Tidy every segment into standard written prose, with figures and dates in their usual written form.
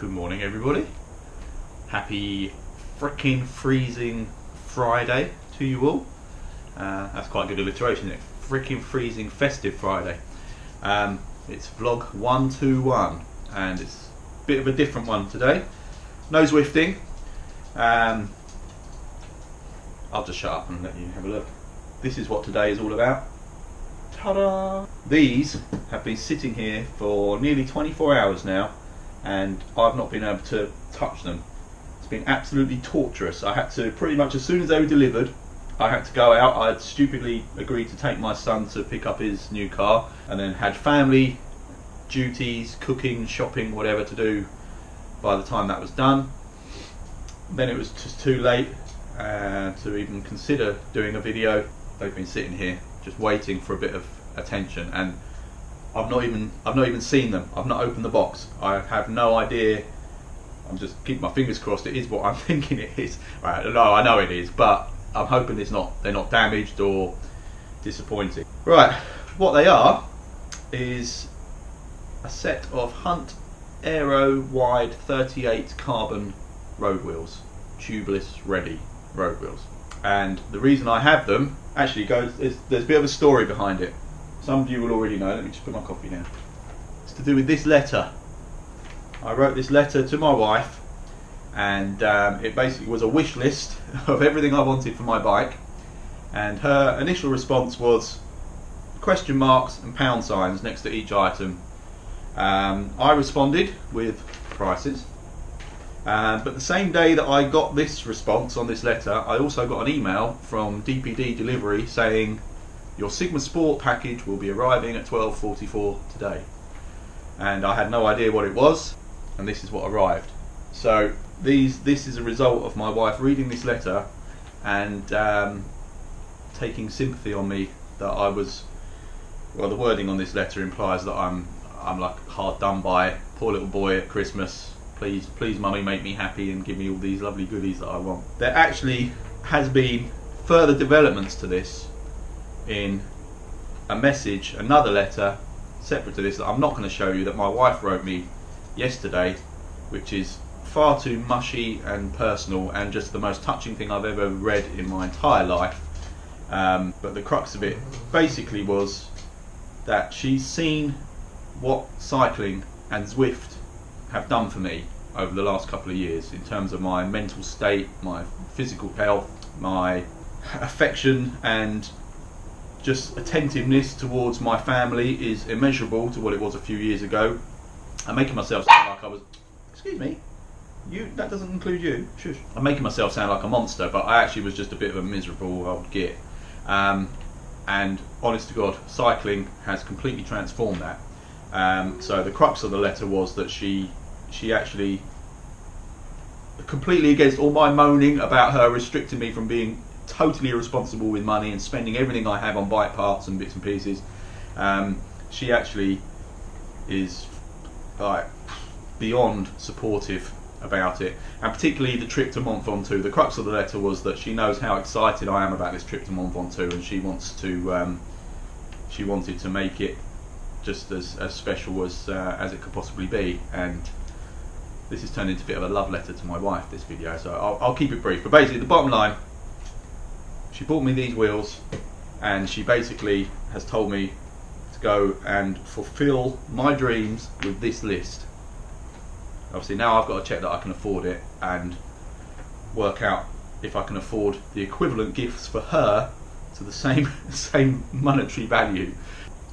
Good morning, everybody. Happy frickin' freezing Friday to you all. That's quite a good alliteration, isn't it? Frickin' freezing festive Friday. It's vlog 121 and it's a bit of a different one today. No Zwifting. I'll just shut up and let you have a look. This is what today is all about. Ta-da! These have been sitting here for nearly 24 hours now and I've not been able to touch them. It's been absolutely torturous. I had to, pretty much as soon as they were delivered, I had to go out. I'd stupidly agreed to take my son to pick up his new car and then had family duties, cooking, shopping, whatever to do by the time that was done. Then it was just too late to even consider doing a video. They've been sitting here just waiting for a bit of attention and I've not even seen them. I've not opened the box. I have no idea. I'm just keeping my fingers crossed it is what I'm thinking it is. Right, no, I know it is, but I'm hoping they're not damaged or disappointing. Right, what they are is a set of Hunt Aero wide 38 carbon road wheels, tubeless ready road wheels. And the reason I have them actually there's a bit of a story behind it. Some of you will already know. Let me just put my coffee down. It's to do with this letter. I wrote this letter to my wife and it basically was a wish list of everything I wanted for my bike, and her initial response was question marks and pound signs next to each item. I responded with prices, but the same day that I got this response on this letter, I also got an email from DPD Delivery saying your Sigma Sport package will be arriving at 12:44 today. And I had no idea what it was, and this is what arrived. So this is a result of my wife reading this letter and taking sympathy on me that I was, well, the wording on this letter implies that I'm like hard done by, poor little boy at Christmas. Please mummy, make me happy and give me all these lovely goodies that I want. There actually has been further developments to this in a message, another letter separate to this that I'm not going to show you, that my wife wrote me yesterday, which is far too mushy and personal and just the most touching thing I've ever read in my entire life. But the crux of it basically was that she's seen what cycling and Zwift have done for me over the last couple of years in terms of my mental state, my physical health, my affection and just attentiveness towards my family is immeasurable to what it was a few years ago. I'm making myself sound like I was, excuse me, that doesn't include you, shush. I'm making myself sound like a monster, but I actually was just a bit of a miserable old git. And honest to God, cycling has completely transformed that. So the crux of the letter was that she actually, completely against all my moaning about her restricting me from being totally irresponsible with money and spending everything I have on bike parts and bits and pieces, she actually is like beyond supportive about it, and particularly the trip to Mont Ventoux. The crux of the letter was that she knows how excited I am about this trip to Mont Ventoux, and she wanted to make it just as special as it could possibly be. And this has turned into a bit of a love letter to my wife, this video, so I'll keep it brief. But basically the bottom line, she bought me these wheels and she basically has told me to go and fulfill my dreams with this list. Obviously now I've got to check that I can afford it and work out if I can afford the equivalent gifts for her to the same monetary value.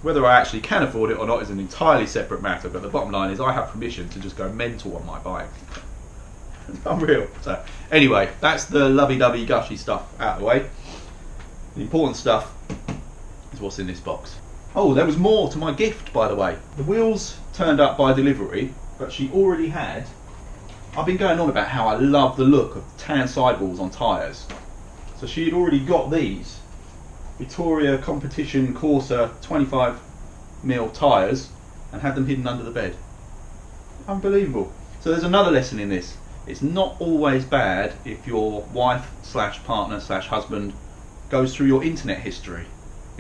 Whether I actually can afford it or not is an entirely separate matter, but the bottom line is I have permission to just go mental on my bike. It's unreal. So anyway, that's the lovey-dovey gushy stuff out of the way. The important stuff is what's in this box. Oh, there was more to my gift, by the way. The wheels turned up by delivery, but she already had, I've been going on about how I love the look of tan sidewalls on tyres. So she had already got these Vittoria Competition Corsa 25mm tyres and had them hidden under the bed. Unbelievable. So there's another lesson in this. It's not always bad if your wife slash partner slash husband goes through your internet history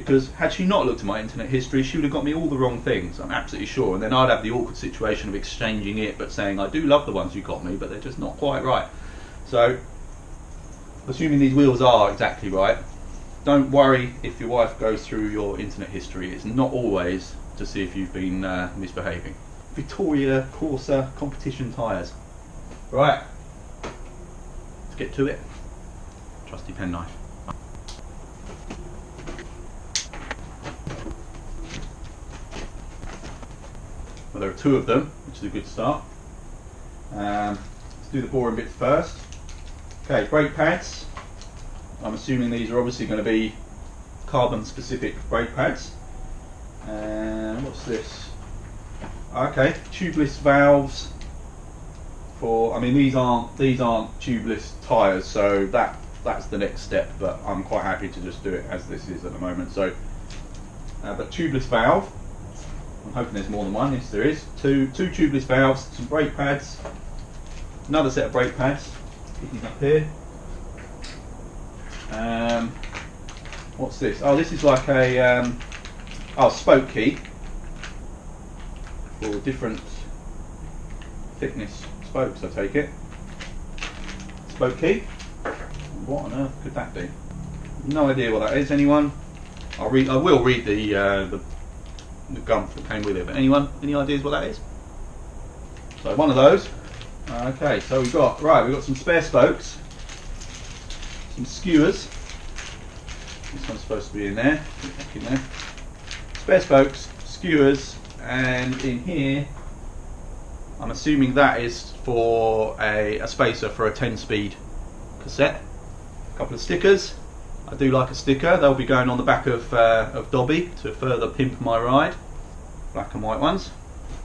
because had she not looked at my internet history, she would have got me all the wrong things, I'm absolutely sure, and then I'd have the awkward situation of exchanging it but saying I do love the ones you got me, but they're just not quite right. So assuming these wheels are exactly right, don't worry if your wife goes through your internet history. It's not always to see if you've been misbehaving. Victoria Corsa competition tyres. Right, let's get to it. Trusty penknife. Well, there are two of them, which is a good start. Let's do the boring bits first. Okay, brake pads. I'm assuming these are obviously going to be carbon specific brake pads. And what's this? Okay, tubeless valves for, I mean these aren't tubeless tyres, so that's the next step, but I'm quite happy to just do it as this is at the moment. So but tubeless valve, I'm hoping there's more than one. Yes, there is. Two tubeless valves, some brake pads, another set of brake pads, picking up here. What's this? Oh, this is like a spoke key for different thickness spokes, I take it. Spoke key. What on earth could that be? No idea what that is. Anyone? I will read the gump that came with it. But anyone? Any ideas what that is? So one of those. Okay, so we've got some spare spokes, some skewers. This one's supposed to be in there. Put it back in there. Spare spokes, skewers, and in here, I'm assuming that is for a spacer for a 10-speed cassette. A couple of stickers. I do like a sticker. They'll be going on the back of Dobby to further pimp my ride. Black and white ones.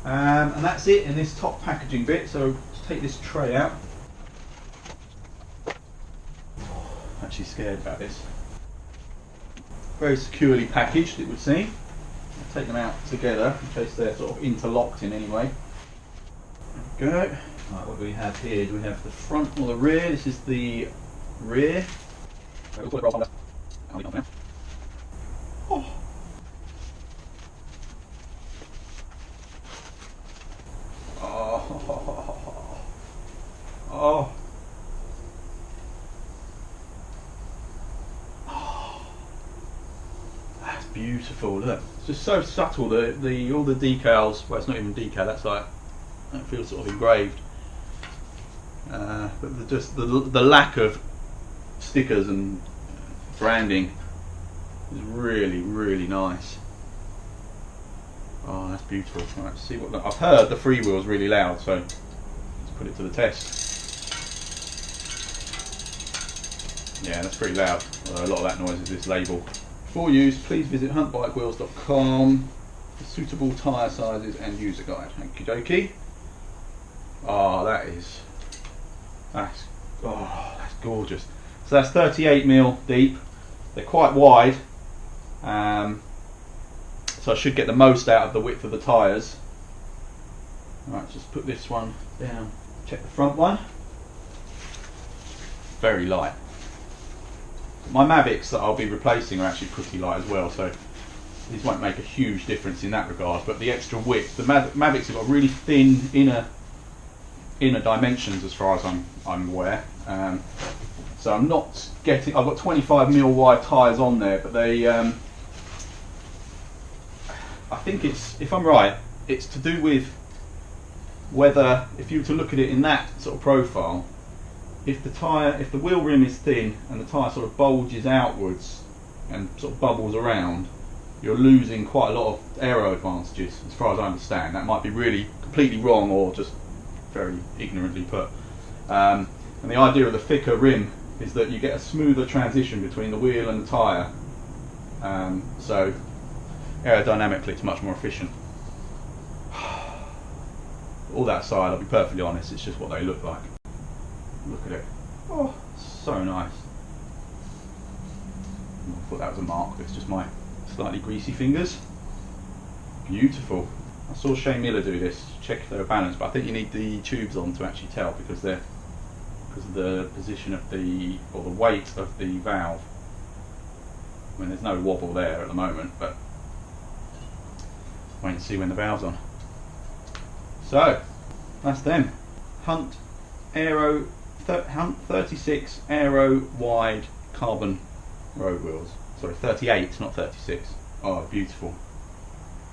And that's it in this top packaging bit. So let's take this tray out. I'm actually scared about this. Very securely packaged, it would seem. I'll take them out together in case they're sort of interlocked in any way. There we go. Right, what do we have here? Do we have the front or the rear? This is the rear. Oh. Oh. Oh. That's beautiful. Look, it's just so subtle. All the decals. Well, it's not even decal. That feels sort of engraved. But just the lack of stickers and branding is really, really nice. Oh, that's beautiful. Right, let's see what. I've heard the freewheel is really loud, so let's put it to the test. Yeah, that's pretty loud. Although a lot of that noise is this label. For use, please visit huntbikewheels.com for suitable tyre sizes and user guide. Okie dokie. Oh, that's gorgeous. So that's 38mm deep. They're quite wide, so I should get the most out of the width of the tyres. Right, just put this one down. Check the front one. Very light. My Mavics that I'll be replacing are actually pretty light as well, so these won't make a huge difference in that regard. But the extra width, the Mavics have got really thin inner dimensions as far as I'm aware. So I'm not getting. I've got 25mm wide tyres on there, but they. I think it's, if I'm right, it's to do with whether, if you were to look at it in that sort of profile, if the wheel rim is thin and the tyre sort of bulges outwards and sort of bubbles around, you're losing quite a lot of aero advantages, as far as I understand. That might be really completely wrong or just very ignorantly put. And the idea of the thicker rim is that you get a smoother transition between the wheel and the tyre. So aerodynamically it's much more efficient. All that side, I'll be perfectly honest, it's just what they look like. Look at it. Oh, so nice. I thought that was a mark, but it's just my slightly greasy fingers. Beautiful. I saw Shane Miller do this, check if they were balanced, but I think you need the tubes on to actually tell, because of the position of the weight of the valve. I mean, there's no wobble there at the moment, but wait and see when the valve's on. So that's them. Hunt Aero Hunt 36 Aero wide carbon road wheels. Sorry, 38, not 36. Oh, beautiful.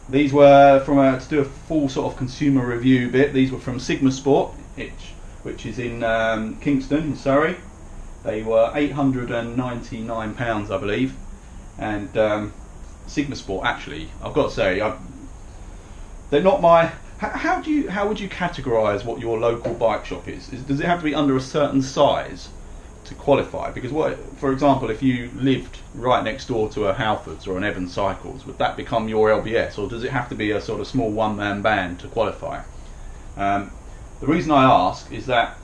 These were from to do a full sort of consumer review bit. These were from Sigma Sport, which is in Kingston in Surrey. They were £899, I believe, and Sigma Sport. Actually, I've got to say, they're not my. How would you categorise what your local bike shop is? Does it have to be under a certain size to qualify? Because for example, if you lived right next door to a Halfords or an Evans Cycles, would that become your LBS, or does it have to be a sort of small one-man band to qualify? The reason I ask is that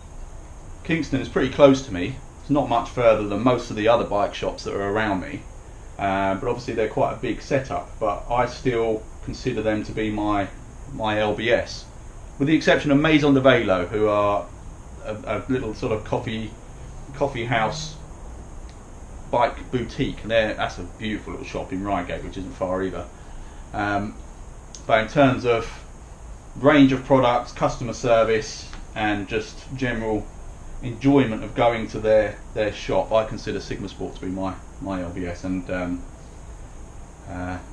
Kingston is pretty close to me. It's not much further than most of the other bike shops that are around me, but obviously they're quite a big setup. But I still consider them to be my LBS, with the exception of Maison de Velo, who are a little sort of coffee house bike boutique. That's a beautiful little shop in Reigate, which isn't far either. But in terms of range of products, customer service, and just general enjoyment of going to their shop, I consider Sigma Sport to be my LBS, and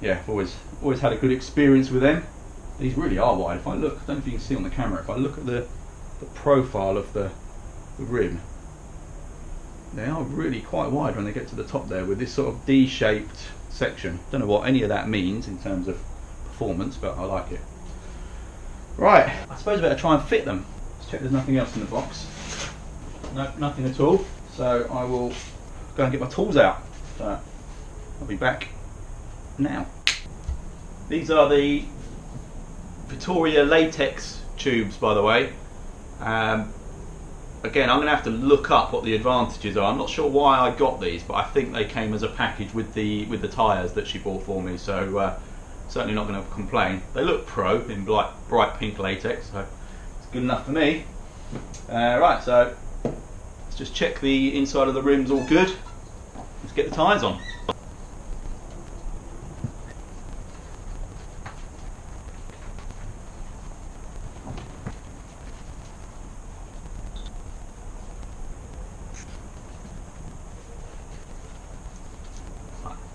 yeah, I've always had a good experience with them. These really are wide. If I look, I don't know if you can see on the camera, if I look at the profile of the rim, they are really quite wide when they get to the top there, with this sort of D-shaped section. Don't know what any of that means in terms of performance, but I like it. Right, I suppose I better try and fit them. Let's check there's nothing else in the box. No, nothing at all. So I will go and get my tools out. So I'll be back now. These are the Vittoria latex tubes, by the way. Again, I'm going to have to look up what the advantages are. I'm not sure why I got these, but I think they came as a package with the tyres that she bought for me. So certainly not going to complain. They look pro in bright pink latex, so it's good enough for me. Right, so let's just check the inside of the rims all good. Let's get the tyres on.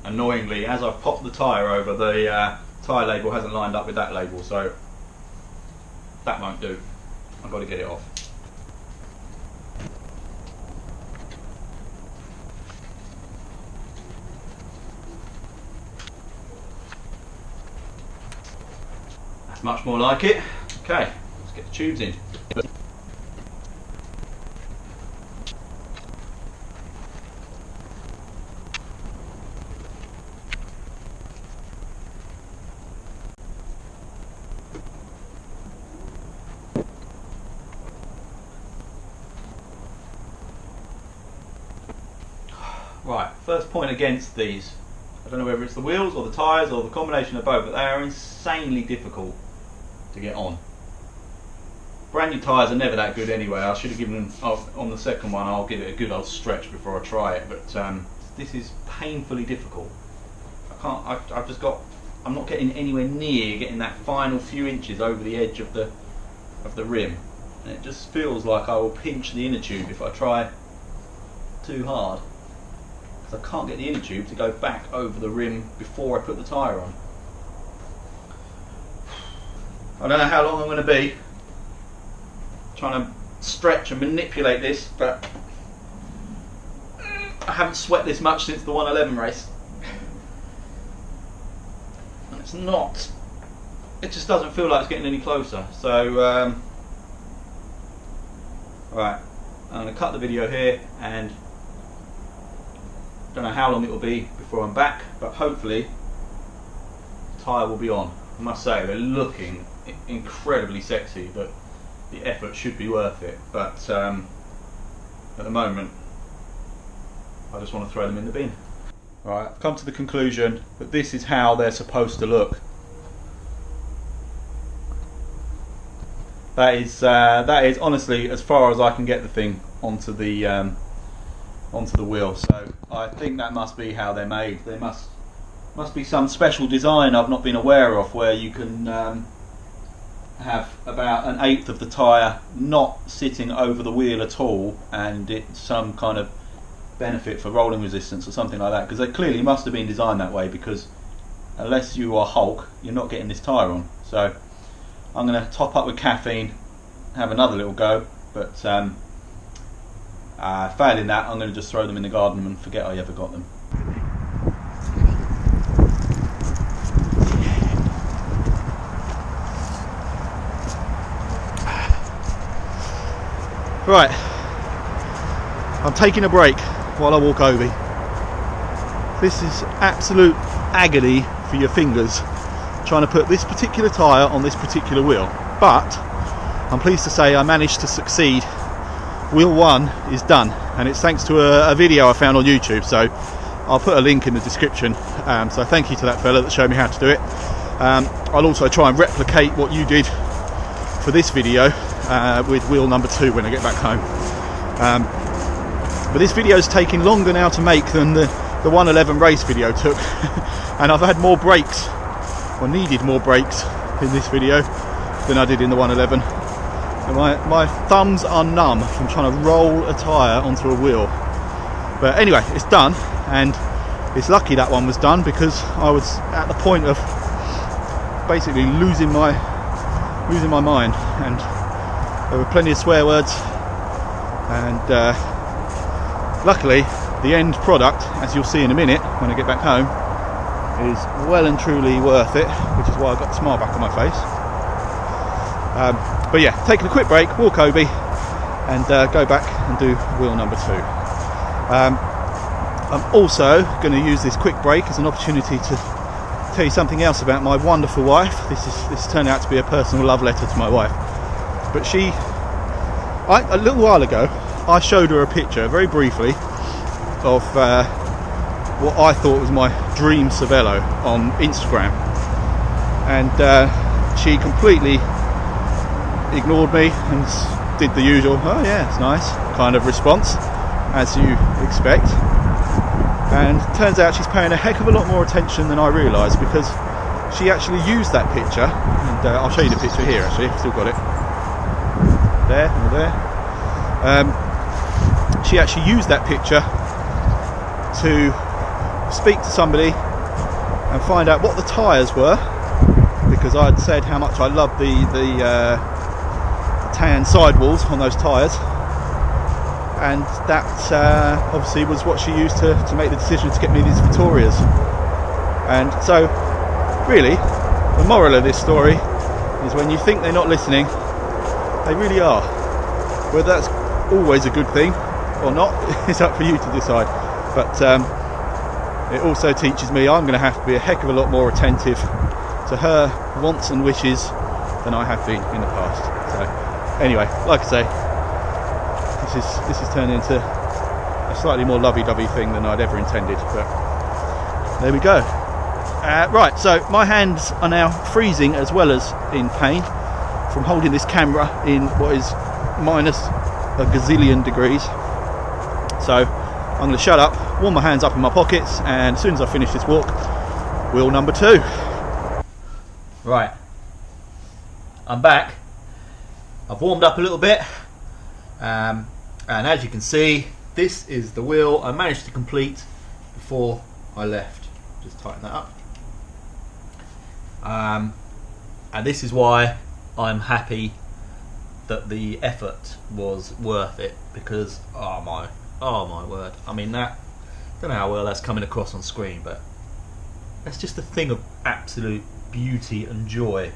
Annoyingly, as I've popped the tyre over, the tyre label hasn't lined up with that label, so that won't do. I've got to get it off. That's much more like it. Okay, let's get the tubes in. Right, first point against these. I don't know whether it's the wheels or the tyres or the combination of both, but they are insanely difficult to get on. Brand new tyres are never that good anyway. I should have given them, on the second one, I'll give it a good old stretch before I try it, but this is painfully difficult. I'm not getting anywhere near getting that final few inches over the edge of the rim, and it just feels like I will pinch the inner tube if I try too hard. I can't get the inner tube to go back over the rim before I put the tyre on. I don't know how long I'm going to be trying to stretch and manipulate this, but I haven't sweat this much since the 111 race. And it just doesn't feel like it's getting any closer. So, right, I'm going to cut the video here, and don't know how long it will be before I'm back, but hopefully the tyre will be on. I must say, they're looking incredibly sexy, but the effort should be worth it. But at the moment, I just want to throw them in the bin. Right, I've come to the conclusion that this is how they're supposed to look. That is honestly as far as I can get the thing onto the wheel. So I think that must be how they're made. There must be some special design I've not been aware of, where you can have about 1/8 of the tyre not sitting over the wheel at all, and it's some kind of benefit for rolling resistance or something like that, because they clearly must have been designed that way, because unless you are Hulk, you're not getting this tyre on. So I'm going to top up with caffeine, have another little go, but failing that, I'm going to just throw them in the garden and forget I ever got them. Right, I'm taking a break while I walk over. This is absolute agony for your fingers, trying to put this particular tyre on this particular wheel, but I'm pleased to say I managed to succeed. Wheel 1 is done, and it's thanks to a video I found on YouTube, so I'll put a link in the description, so thank you to that fella that showed me how to do it. I'll also try and replicate what you did for this video with wheel number 2 when I get back home. But this video is taking longer now to make than the 111 race video took, and I've had more breaks, or needed more breaks in this video than I did in the 111. And my thumbs are numb from trying to roll a tyre onto a wheel. But anyway, it's done, and it's lucky that one was done, because I was at the point of basically losing my mind, and there were plenty of swear words, and luckily the end product, as you'll see in a minute when I get back home, is well and truly worth it, which is why I got a smile back on my face. But yeah, taking a quick break, walk over and go back and do wheel number 2. I'm also going to use this quick break as an opportunity to tell you something else about my wonderful wife. This turned out to be a personal love letter to my wife. But a little while ago, I showed her a picture, very briefly, of what I thought was my dream Cervelo on Instagram, and she completely ignored me and did the usual, oh yeah, it's nice kind of response, as you expect. And it turns out she's paying a heck of a lot more attention than I realised, because she actually used that picture, and I'll show you the picture here actually, I've still got it. There, over there. She actually used that picture to speak to somebody and find out what the tyres were, because I'd said how much I loved the tan sidewalls on those tyres, and that obviously was what she used to make the decision to get me these Vittorias. And so really the moral of this story is, when you think they're not listening, they really are. Whether that's always a good thing or not is up for you to decide, but it also teaches me I'm going to have to be a heck of a lot more attentive to her wants and wishes than I have been in the past. So anyway, like I say, this has turned into a slightly more lovey-dovey thing than I'd ever intended, but there we go. Right, so my hands are now freezing as well as in pain from holding this camera in what is minus a gazillion degrees. So I'm going to shut up, warm my hands up in my pockets, and as soon as I finish this walk, wheel number 2. Right, I'm back. I've warmed up a little bit, and as you can see, this is the wheel I managed to complete before I left. Just tighten that up. And this is why I'm happy that the effort was worth it, because oh my word, I mean, that, I don't know how well that's coming across on screen, but that's just a thing of absolute beauty and joy.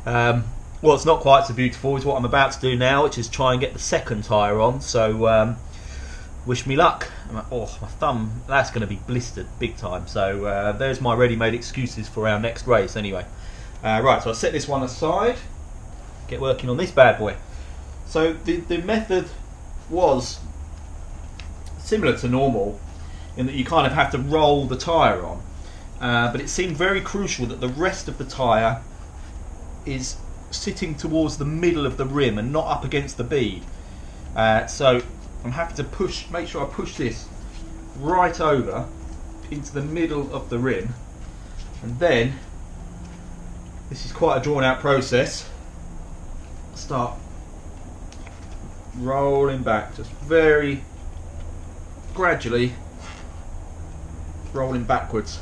Well, it's not quite so beautiful is what I'm about to do now, which is try and get the second tyre on, so wish me luck. Oh, my thumb, that's going to be blistered big time, so there's my ready-made excuses for our next race anyway. Right, so I'll set this one aside, get working on this bad boy. So the method was similar to normal, in that you kind of have to roll the tyre on, but it seemed very crucial that the rest of the tyre is sitting towards the middle of the rim and not up against the bead. So I'm having to make sure I push this right over into the middle of the rim, and then this is quite a drawn out process. Start rolling back, just very gradually rolling backwards,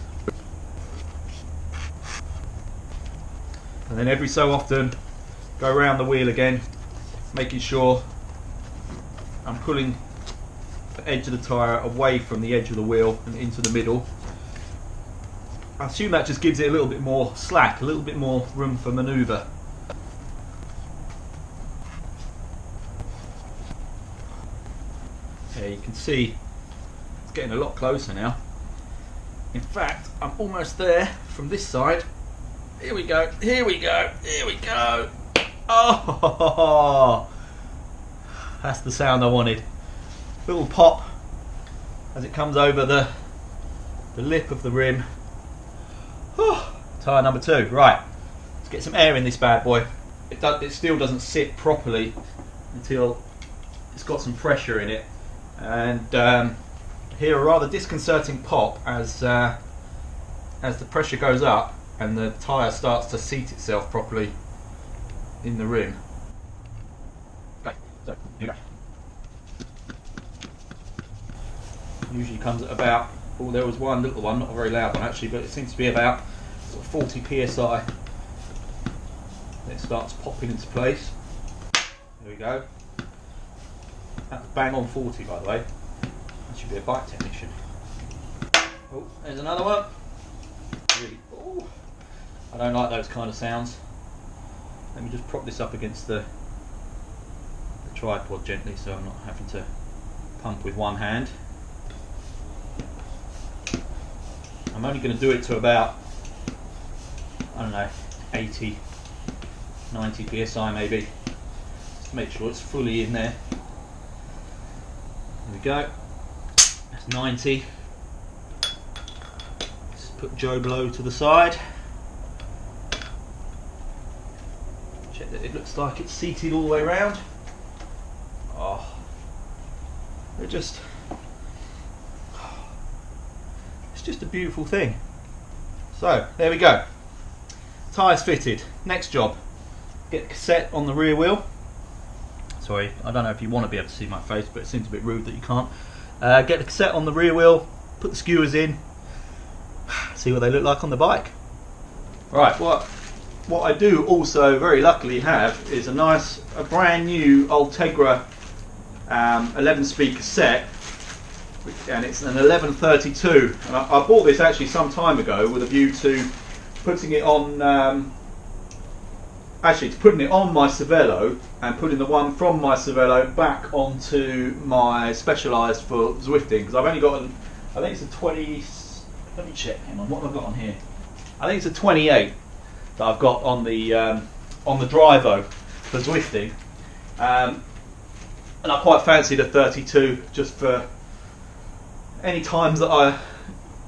and then every so often go around the wheel again, making sure I'm pulling the edge of the tyre away from the edge of the wheel and into the middle. I assume that just gives it a little bit more slack, a little bit more room for manoeuvre. Yeah, you can see it's getting a lot closer now. In fact, I'm almost there from this side. Here we go, here we go, here we go. Oh, that's the sound I wanted. Little pop as it comes over the lip of the rim. Tyre number 2. Right, let's get some air in this bad boy. It still doesn't sit properly until it's got some pressure in it, and hear a rather disconcerting pop as the pressure goes up and the tyre starts to seat itself properly in the rim. Okay, so here we go. Usually comes at about, oh, there was one little one, not a very loud one actually, but it seems to be about sort of 40 psi. It starts popping into place. There we go. That's bang on 40, by the way. That should be a bike technician. Oh, there's another one. Really, oh, I don't like those kind of sounds. Let me just prop this up against the tripod gently so I'm not having to pump with one hand. I'm only going to do it to about, I don't know, 80, 90 psi maybe, just to make sure it's fully in there. There we go, that's 90. Let's put Joe Blow to the side. Check that it looks like it's seated all the way around. Oh, they're just, it's just a beautiful thing. So there we go, tyres fitted. Next job, get the cassette on the rear wheel. Sorry, I don't know if you want to be able to see my face, but it seems a bit rude that you can't. Get the cassette on the rear wheel, put the skewers in, see what they look like on the bike. Right, what I do also very luckily have is a brand new Ultegra 11-speed cassette, and it's an 1132, and I bought this actually some time ago with a view to putting it on putting it on my Cervelo and putting the one from my Cervelo back onto my Specialized for Zwifting, because I've only got I think it's a 20, let me check, hang on, what have I got on here? I think it's a 28 that I've got on the Drivo for Zwifting, and I quite fancied a 32 just for any times that I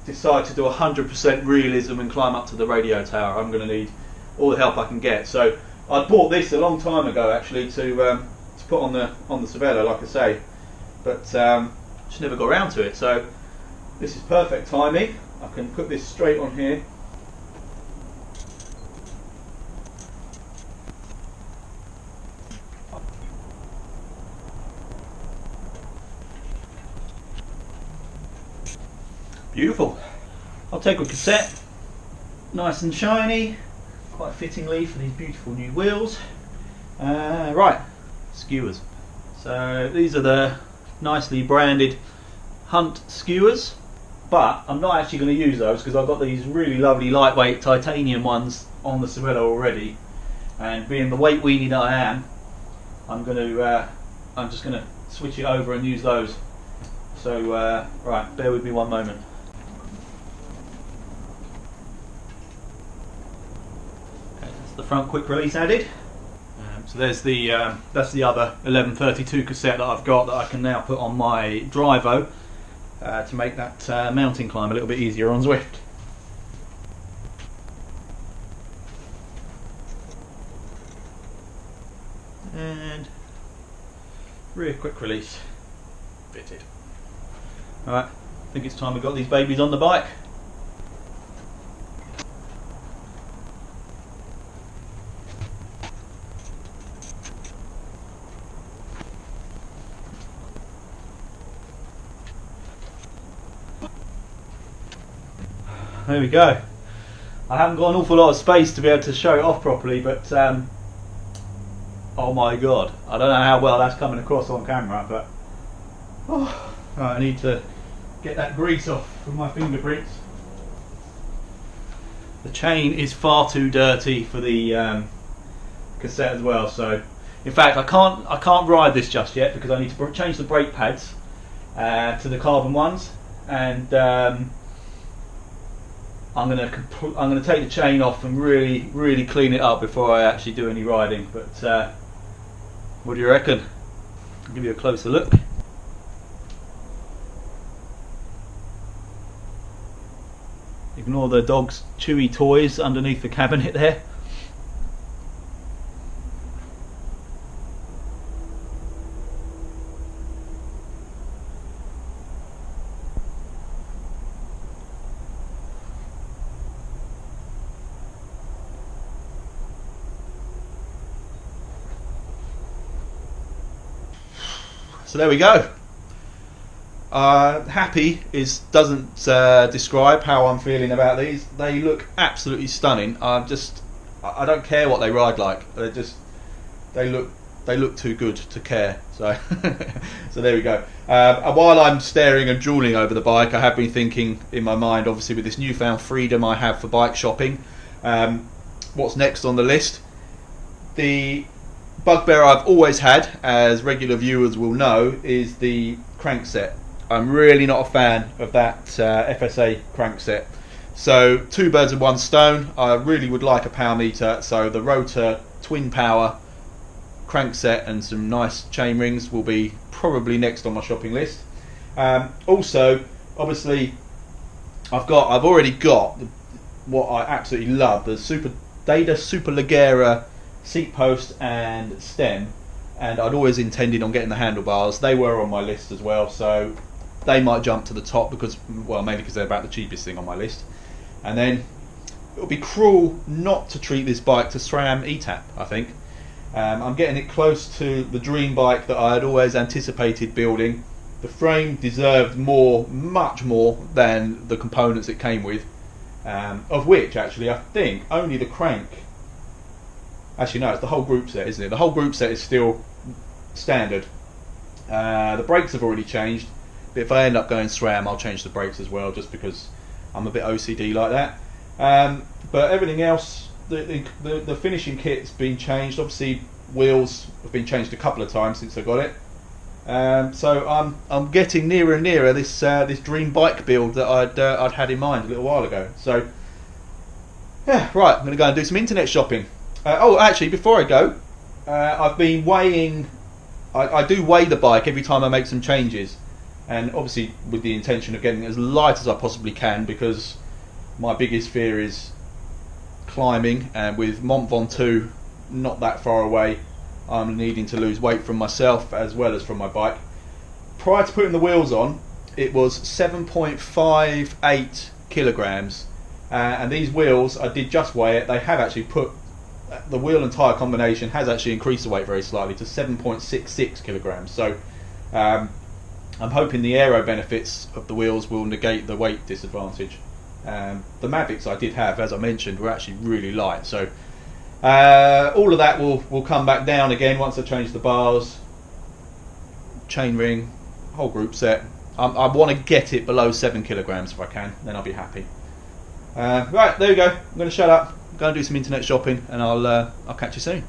decide to do 100% realism and climb up to the radio tower. I'm going to need all the help I can get. So I bought this a long time ago actually to put on the Cervelo, like I say, but just never got around to it. So this is perfect timing. I can put this straight on here. Beautiful. I'll take a cassette, nice and shiny, quite fittingly for these beautiful new wheels. Right, skewers. So these are the nicely branded Hunt skewers, but I'm not actually going to use those because I've got these really lovely lightweight titanium ones on the Cervelo already, and being the weight weenie that I am, I'm just going to switch it over and use those. So right, bear with me one moment. The front quick release added. So there's that's the other 1132 cassette that I've got that I can now put on my Drivo to make that mountain climb a little bit easier on Zwift. And rear quick release fitted. Alright, I think it's time we got these babies on the bike. There we go. I haven't got an awful lot of space to be able to show it off properly, but oh my god, I don't know how well that's coming across on camera, but oh, right, I need to get that grease off from my fingerprints. The chain is far too dirty for the cassette as well, so in fact I can't ride this just yet because I need to change the brake pads to the carbon ones, and I'm gonna take the chain off and really clean it up before I actually do any riding. But what do you reckon? I'll give you a closer look. Ignore the dog's chewy toys underneath the cabinet there. So there we go. Happy doesn't describe how I'm feeling about these. They look absolutely stunning. I don't care what they ride like. They look too good to care. So so there we go. And while I'm staring and drooling over the bike, I have been thinking in my mind, obviously with this newfound freedom I have for bike shopping, what's next on the list. The bugbear I've always had, as regular viewers will know, is the crankset. I'm really not a fan of that FSA crankset. So two birds with one stone. I really would like a power meter, so the rotor twin power crankset and some nice chain rings will be probably next on my shopping list. Also, obviously, I've already got what I absolutely love, the Data Superleggera seat post and stem, and I'd always intended on getting the handlebars. They were on my list as well, so they might jump to the top because, well, mainly because they're about the cheapest thing on my list. And then it would be cruel not to treat this bike to SRAM ETAP, I think. I'm getting it close to the dream bike that I had always anticipated building. The frame deserved more, much more, than the components it came with, of which actually I think only the crank. Actually, no, it's the whole group set, isn't it? The whole group set is still standard. The brakes have already changed, but if I end up going SRAM, I'll change the brakes as well, just because I'm a bit OCD like that. But everything else, the finishing kit's been changed. Obviously, wheels have been changed a couple of times since I got it. So I'm getting nearer and nearer this dream bike build that I'd had in mind a little while ago. So yeah, right, I'm going to go and do some internet shopping. Oh, actually, before I go, I've been weighing. I do weigh the bike every time I make some changes, and obviously with the intention of getting it as light as I possibly can, because my biggest fear is climbing, and with Mont Ventoux not that far away, I'm needing to lose weight from myself as well as from my bike. Prior to putting the wheels on, it was 7.58 kilograms, and these wheels, I did just weigh it. They have actually put the wheel and tyre combination has actually increased the weight very slightly to 7.66 kilograms. So I'm hoping the aero benefits of the wheels will negate the weight disadvantage. The Mavics I did have, as I mentioned, were actually really light. So all of that will come back down again once I change the bars, chain ring, whole group set. I want to get it below 7 kilograms if I can, then I'll be happy. Right, there we go. I'm going to shut up, go and do some internet shopping, and I'll catch you soon.